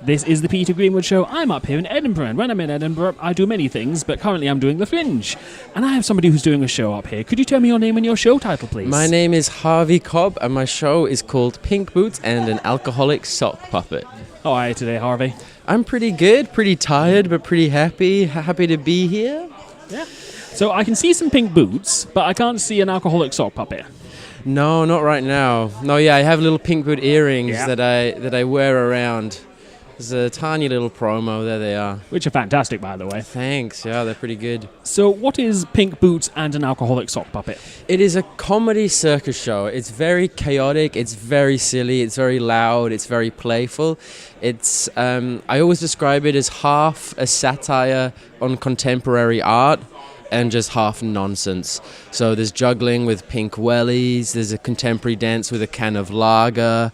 This is the Peter Greenwood Show. I'm up here in Edinburgh, and when I'm in Edinburgh, I do many things, but currently I'm doing the Fringe. And I have somebody who's doing a show up here. Could you tell me your name and your show title, please? My name is Harvey Cobb, and my show is called Pink Boots and an Alcoholic Sock Puppet. How are you today, Harvey? I'm pretty good, pretty tired, but pretty happy. Happy to be here. Yeah. So I can see some pink boots, but I can't see an alcoholic sock puppet. No, not right now. No, yeah, I have little pink boot earrings that I wear around. There's a tiny little promo. There they are. Which are fantastic, by the way. Thanks. Yeah, they're pretty good. So what is Pink Boots and an Alcoholic Sock Puppet? It is a comedy circus show. It's very chaotic. It's very silly. It's very loud. It's very playful. It's I always describe it as half a satire on contemporary art and just half nonsense. So there's juggling with pink wellies, there's a contemporary dance with a can of lager,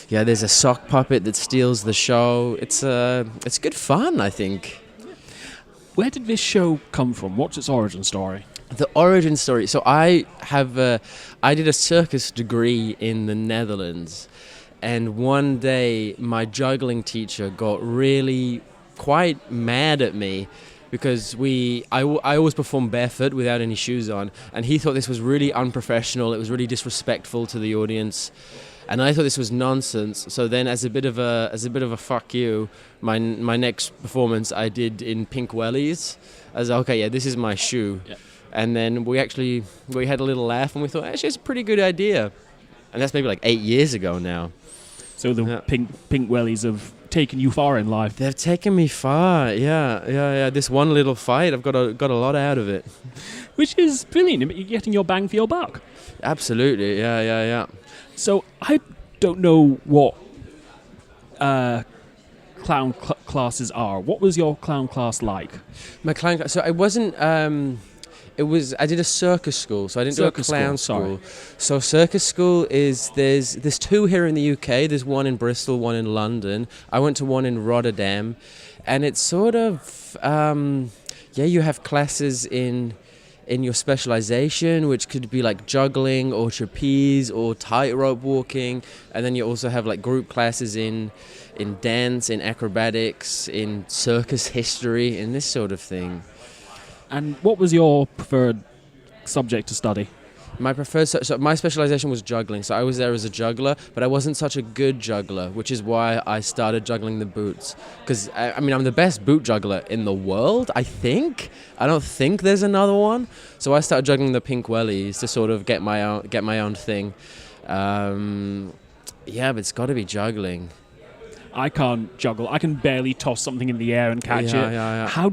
there's a sock puppet that steals the show. It's good fun, I think. Where did this show come from? What's its origin story? The origin story. So I did a circus degree in the Netherlands, and one day my juggling teacher got really quite mad at me because I always perform barefoot without any shoes on, and he thought this was really unprofessional. It was really disrespectful to the audience, and I thought this was nonsense. So then, as a bit of a fuck you, my next performance I did in pink wellies. I was like, okay, yeah, this is my shoe. Yeah. And then we had a little laugh, and we thought actually it's a pretty good idea, and that's maybe like 8 years ago now. So the pink wellies have taken you far in life. They've taken me far, yeah. This one little fight, I've got a lot out of it. Which is brilliant. You're getting your bang for your buck. Absolutely, yeah. So I don't know what clown classes are. What was your clown class like? My clown class, so I wasn't... I did a circus school, so I didn't do a clown school. So circus school is, there's two here in the UK. There's one in Bristol, one in London. I went to one in Rotterdam, and it's sort of, you have classes in your specialization, which could be like juggling or trapeze or tightrope walking, and then you also have like group classes in dance, in acrobatics, in circus history, and this sort of thing. And what was your preferred subject to study? My my specialization was juggling, so I was there as a juggler, but I wasn't such a good juggler, which is why I started juggling the boots. Because, I'm the best boot juggler in the world, I think. I don't think there's another one. So I started juggling the pink wellies to sort of get my own thing. But it's got to be juggling. I can't juggle. I can barely toss something in the air and catch it. Yeah.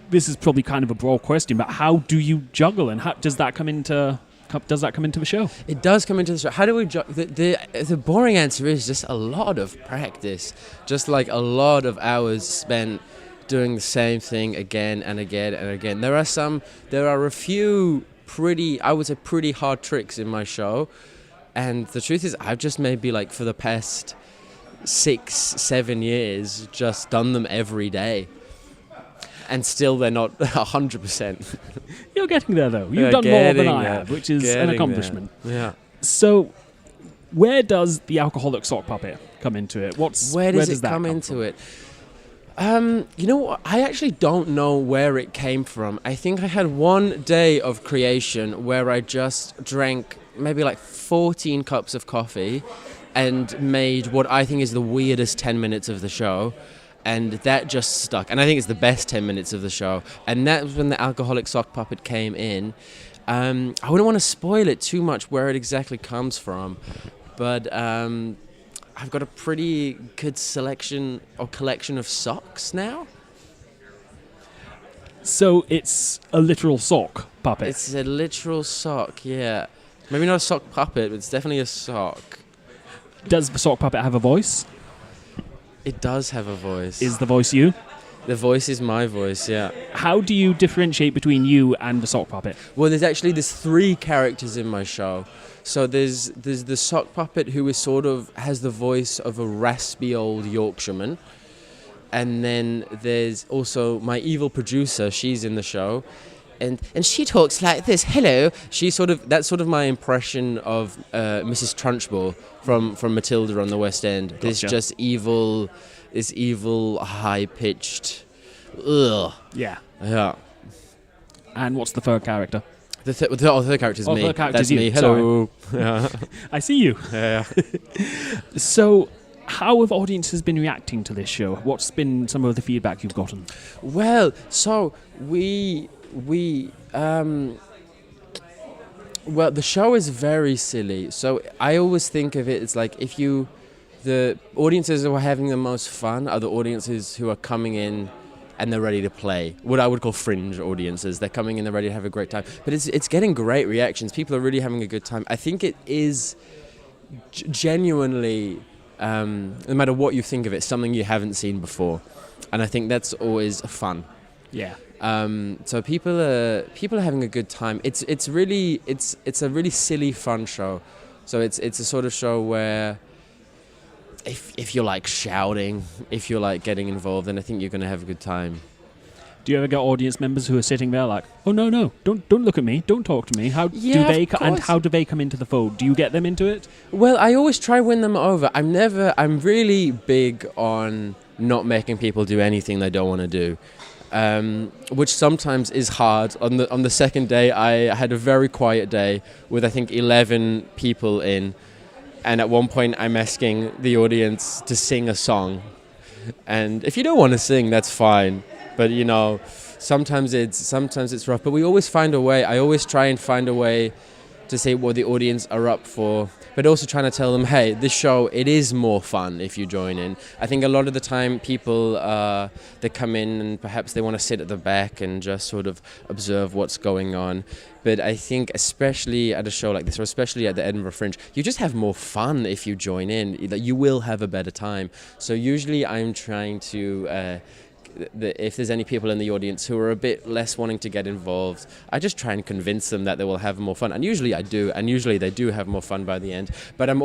This is probably kind of a broad question, but how do you juggle, and how does that come into the show? It does come into the show. How do we juggle? The boring answer is just a lot of practice, just like a lot of hours spent doing the same thing again and again and again. There are a few pretty hard tricks in my show, and the truth is I've just maybe like for the past 6-7 years just done them every day. And still they're not 100%. You're getting there, though. You've done more than I have, which is an accomplishment. There. Yeah. So, where does the alcoholic sock puppet come into it? Where does it come into it? You know what? I actually don't know where it came from. I think I had one day of creation where I just drank maybe like 14 cups of coffee and made what I think is the weirdest 10 minutes of the show. And that just stuck. And I think it's the best 10 minutes of the show. And that was when the alcoholic sock puppet came in. I wouldn't want to spoil it too much where it exactly comes from. But I've got a pretty good selection or collection of socks now. So it's a literal sock puppet? It's a literal sock, yeah. Maybe not a sock puppet, but it's definitely a sock. Does the sock puppet have a voice? It does have a voice. Is the voice you? The voice is my voice, yeah. How do you differentiate between you and the sock puppet? Well, there's 3 characters in my show. So there's the sock puppet who is sort of has the voice of a raspy old Yorkshireman. And then there's also my evil producer, she's in the show. And she talks like this. Hello. That's sort of my impression of Mrs. Trunchbull from Matilda on the West End. Gotcha. This just evil this evil, high-pitched, ugh. Yeah. Yeah. And what's the third character? The third character is me. Third character's That's you. me. Hello. Yeah. I see you. Yeah. So, how have audiences been reacting to this show? What's been some of the feedback you've gotten? Well, so well, the show is very silly. So I always think of it as like the audiences who are having the most fun are the audiences who are coming in and they're ready to play. What I would call fringe audiences. They're coming in, they're ready to have a great time. But it's getting great reactions. People are really having a good time. I think it is genuinely, no matter what you think of it, something you haven't seen before. And I think that's always fun. Yeah. So people are having a good time. It's a really silly, fun show. So it's a sort of show where if you like shouting, if you like getting involved, then I think you're going to have a good time. Do you ever get audience members who are sitting there like, oh no, don't look at me, don't talk to me? How do they come into the fold? Do you get them into it? Well, I always try to win them over. I'm really big on not making people do anything they don't want to do. Which sometimes is hard. On the second day, I had a very quiet day with I think 11 people in, and at one point I'm asking the audience to sing a song, and if you don't want to sing, that's fine. But sometimes it's rough. But we always find a way. I always try and find a way to say what the audience are up for, but also trying to tell them, hey, this show, it is more fun if you join in. I think a lot of the time people, they come in and perhaps they want to sit at the back and just sort of observe what's going on. But I think especially at a show like this, or especially at the Edinburgh Fringe, you just have more fun if you join in. You will have a better time. So usually I'm trying to... if there's any people in the audience who are a bit less wanting to get involved, I just try and convince them that they will have more fun. And usually I do, and usually they do have more fun by the end. But I'm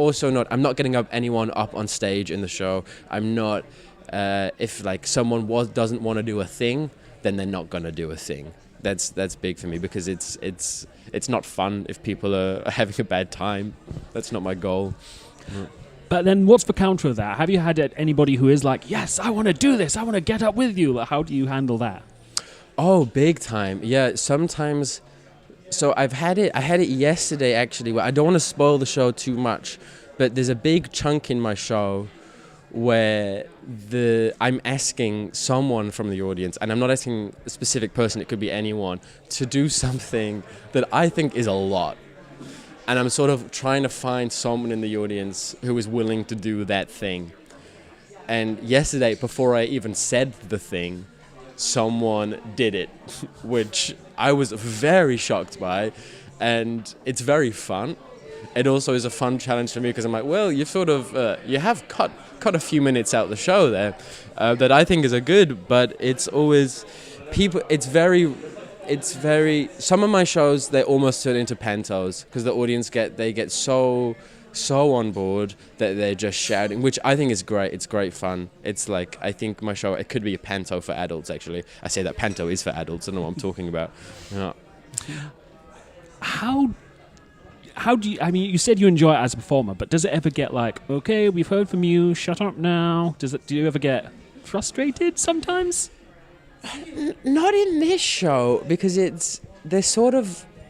not getting anyone up on stage in the show. I'm not, if like someone doesn't want to do a thing, then they're not going to do a thing. That's big for me, because it's not fun if people are having a bad time. That's not my goal. But then what's the counter of that? Have you had anybody who is like, yes, I want to do this, I want to get up with you? Like, how do you handle that? Oh, big time. Yeah, sometimes. So I had it yesterday, actually, where I don't want to spoil the show too much, but there's a big chunk in my show where I'm asking someone from the audience, and I'm not asking a specific person, it could be anyone, to do something that I think is a lot. And I'm sort of trying to find someone in the audience who is willing to do that thing. And yesterday, before I even said the thing, someone did it, which I was very shocked by. And it's very fun. It also is a fun challenge for me, because I'm like, well, you've sort of, you have cut a few minutes out the show there that I think is a good, but it's always, some of my shows, they almost turn into pantos, because the audience get so on board that they're just shouting, which I think is great. It's great fun. It's like, I think my show, it could be a panto for adults, actually. I say that panto is for adults. I don't know what I'm talking about. Yeah. How do you, I mean, you said you enjoy it as a performer, but does it ever get like, okay, we've heard from you, shut up now? Do you ever get frustrated sometimes? Not in this show, because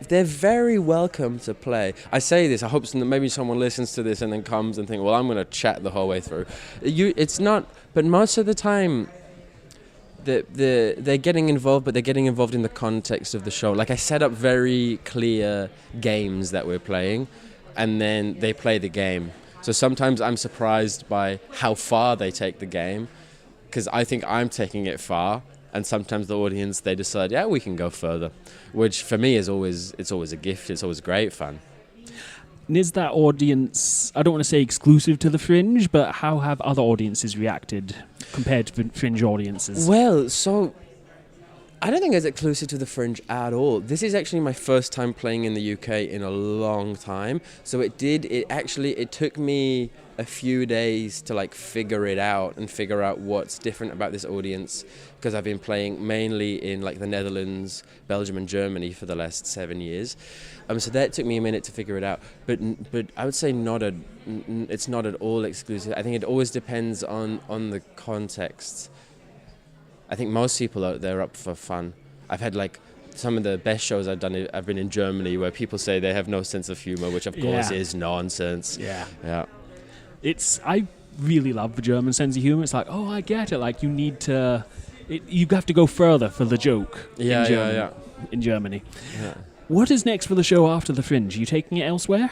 they're very welcome to play. I say this, I hope maybe someone listens to this and then comes and think, well, I'm going to chat the whole way through. It's not, but most of the time, they're getting involved, but they're getting involved in the context of the show. Like, I set up very clear games that we're playing, and then they play the game. So sometimes I'm surprised by how far they take the game, because I think I'm taking it far. And sometimes the audience, they decide, yeah, we can go further, which for me it's always a gift. It's always great fun. And is that audience, I don't want to say exclusive to the Fringe, but how have other audiences reacted compared to Fringe audiences? Well, so I don't think it's exclusive to the Fringe at all. This is actually my first time playing in the UK in a long time. So it took me a few days to like figure it out and figure out what's different about this audience, because I've been playing mainly in like the Netherlands, Belgium and Germany for the last 7 years. So that took me a minute to figure it out. But I would say it's not at all exclusive. I think it always depends on the context. I think most people out there are up for fun. I've had like some of the best shows I've done. I've been in Germany where people say they have no sense of humor, which of course is nonsense. Yeah. I really love the German sense of humor. It's like, oh, I get it. Like, you need to... you have to go further for the joke in Germany. Yeah. What is next for the show after the Fringe? Are you taking it elsewhere?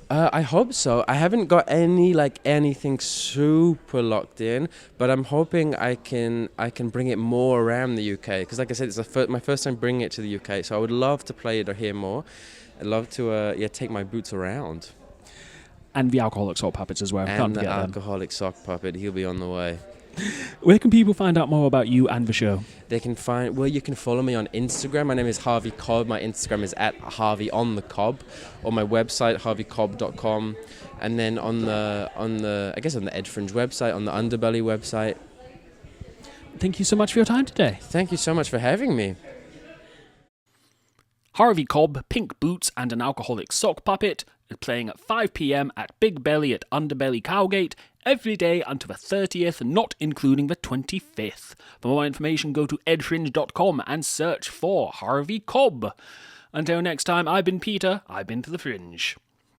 I hope so. I haven't got anything super locked in, but I'm hoping I can bring it more around the UK, because like I said, it's my first time bringing it to the UK, so I would love to play it or hear more. I'd love to take my boots around. And the Alcoholic Sock Puppets as well. And the Alcoholic Sock Puppet, he'll be on the way. Where can people find out more about you and the show? You can follow me on Instagram. My name is Harvey Cobb. My Instagram is @HarveyOnTheCobb, or my website harveycobb.com, and then on the Ed Fringe website, on the Underbelly website. Thank you so much for your time today. Thank you so much for having me. Harvey Cobb, Pink Boots and an Alcoholic Sock Puppet is playing at 5 p.m. at Big Belly at Underbelly Cowgate every day until the 30th, not including the 25th. For more information, go to edfringe.com and search for Harvey Cobb. Until next time, I've been Peter, I've been to the Fringe.